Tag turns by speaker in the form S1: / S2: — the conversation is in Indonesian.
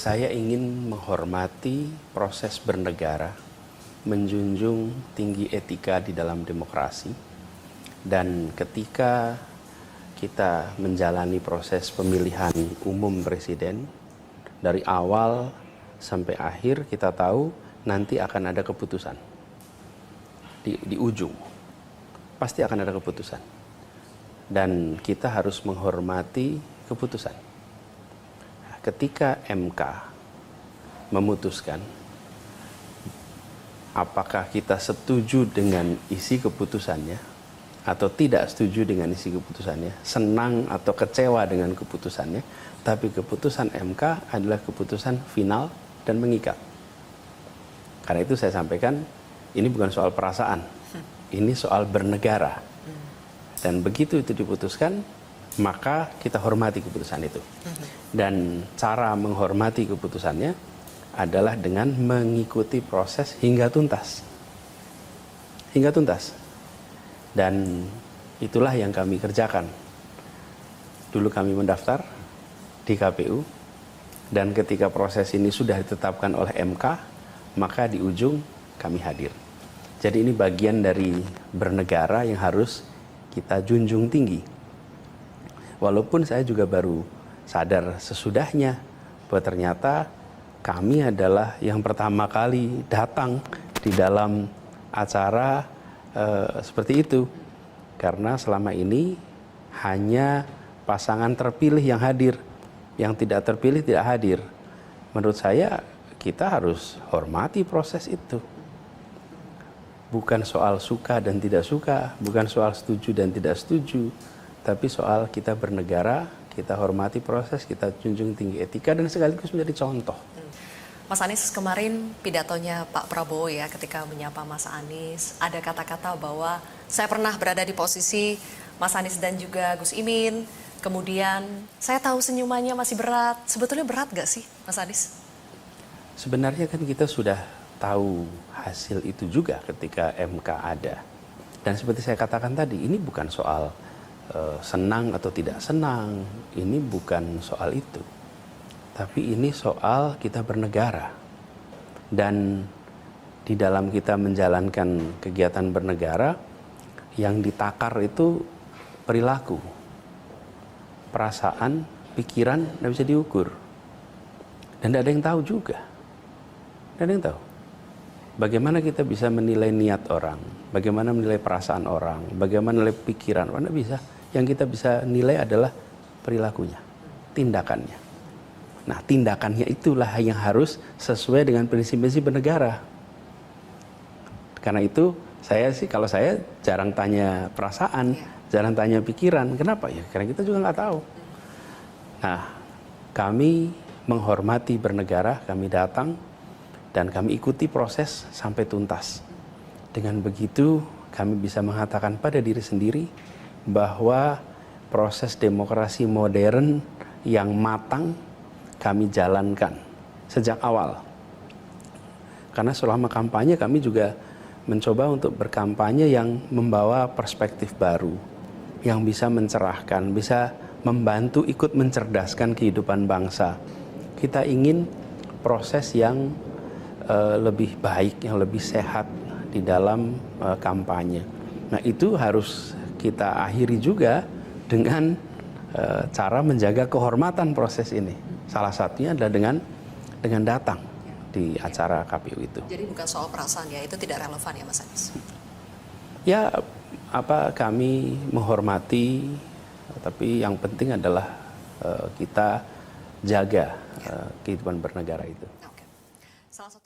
S1: Saya ingin menghormati proses bernegara, menjunjung tinggi etika di dalam demokrasi, dan ketika kita menjalani proses pemilihan umum presiden, dari awal sampai akhir kita tahu nanti akan ada keputusan. Di ujung pasti akan ada keputusan. Dan kita harus menghormati keputusan. Ketika MK memutuskan apakah kita setuju dengan isi keputusannya atau tidak setuju dengan isi keputusannya, senang atau kecewa dengan keputusannya, tapi keputusan MK adalah keputusan final dan mengikat. Karena itu saya sampaikan, ini bukan soal perasaan, ini soal bernegara. Dan begitu itu diputuskan, maka kita hormati keputusan itu. Dan cara menghormati keputusannya adalah dengan mengikuti proses hingga tuntas. Hingga tuntas. Dan itulah yang kami kerjakan. Dulu kami mendaftar di KPU, dan ketika proses ini sudah ditetapkan oleh MK, maka di ujung kami hadir. Jadi ini bagian dari bernegara yang harus kita junjung tinggi. Walaupun saya juga baru sadar sesudahnya bahwa ternyata kami adalah yang pertama kali datang di dalam acara seperti itu. Karena selama ini hanya pasangan terpilih yang hadir, yang tidak terpilih tidak hadir. Menurut saya kita harus hormati proses itu. Bukan soal suka dan tidak suka, bukan soal setuju dan tidak setuju, tapi soal kita bernegara, kita hormati proses, kita junjung tinggi etika, dan sekaligus menjadi contoh.
S2: Mas Anies, kemarin pidatonya Pak Prabowo ya ketika menyapa Mas Anies, ada kata-kata bahwa saya pernah berada di posisi Mas Anies dan juga Gus Imin, kemudian saya tahu senyumannya masih berat. Sebetulnya berat gak sih Mas Anies?
S1: Sebenarnya kan kita sudah tahu hasil itu juga ketika MK ada. Dan seperti saya katakan tadi, ini bukan soal senang atau tidak senang, ini bukan soal itu. Tapi ini soal kita bernegara. Dan di dalam kita menjalankan kegiatan bernegara, yang ditakar itu perilaku, perasaan, pikiran, tidak bisa diukur. Dan tidak ada yang tahu juga. Tidak ada yang tahu. Bagaimana kita bisa menilai niat orang, bagaimana menilai perasaan orang, bagaimana menilai pikiran orang, tidak bisa. Yang kita bisa nilai adalah perilakunya, tindakannya. Nah, tindakannya itulah yang harus sesuai dengan prinsip-prinsip bernegara. Karena itu, kalau saya jarang tanya perasaan, jarang tanya pikiran. Kenapa ya? Karena kita juga nggak tahu. Nah, kami menghormati bernegara, kami datang, dan kami ikuti proses sampai tuntas. Dengan begitu, kami bisa mengatakan pada diri sendiri bahwa proses demokrasi modern yang matang kami jalankan sejak awal. Karena selama kampanye kami juga mencoba untuk berkampanye yang membawa perspektif baru, yang bisa mencerahkan, bisa membantu ikut mencerdaskan kehidupan bangsa. Kita ingin proses yang lebih baik, yang lebih sehat di dalam kampanye. Nah, itu harus kita akhiri juga dengan cara menjaga kehormatan proses ini. Salah satunya adalah dengan datang di acara KPU itu.
S2: Jadi bukan soal perasaan ya, itu tidak relevan ya Mas Anies?
S1: Ya, kami menghormati, tapi yang penting adalah kita jaga kehidupan bernegara itu.
S2: Oke. Salah satu